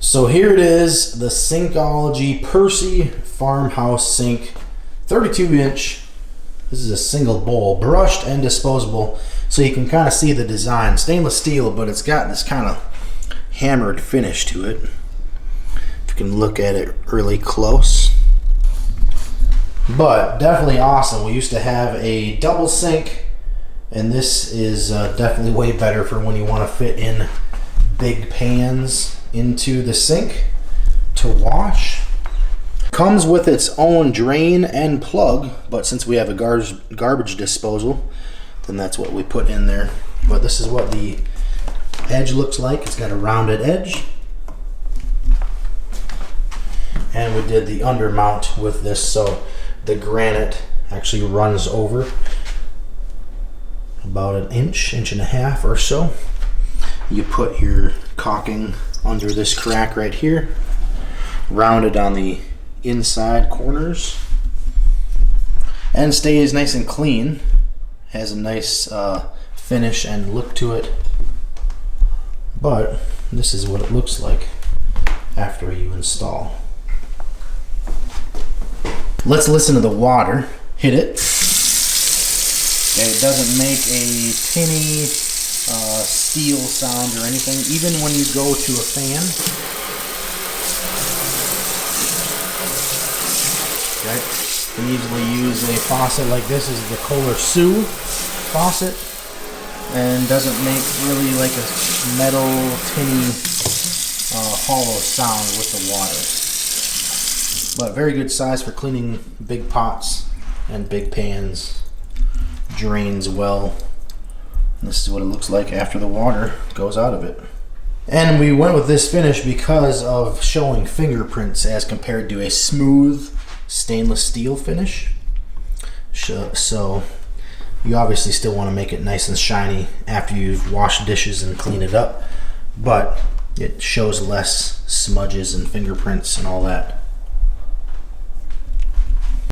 So here it is, the Sinkology Percy Farmhouse Sink, 32-inch. This is a single bowl, brushed and disposable, so you can kind of see the design. Stainless steel, but it's got this kind of hammered finish to it. If you can look at it really close. But definitely awesome. We used to have a double sink, and this is definitely way better for when you want to fit in big pans into the sink to wash. Comes with its own drain and plug, but since we have a garbage disposal, then that's what we put in there. But this is what the edge looks like. It's got a rounded edge. And we did the undermount with this, so the granite actually runs over about an inch and a half or so. You put your caulking under this crack right here, rounded on the inside corners, and stays nice and clean. Has a nice finish and look to it. But this is what it looks like after you install. Let's listen to the water hit it. Okay, it doesn't make a tinny steel sound or anything, even when you go to a fan. Okay, you can easily use a faucet like this. This is the Kohler Sue faucet, and doesn't make really like a metal tinny hollow sound with the water. But very good size for cleaning big pots and big pans. Drains well. This is what it looks like after the water goes out of it. And we went with this finish because of showing fingerprints as compared to a smooth stainless steel finish. So you obviously still want to make it nice and shiny after you've washed dishes and clean it up, but it shows less smudges and fingerprints and all that.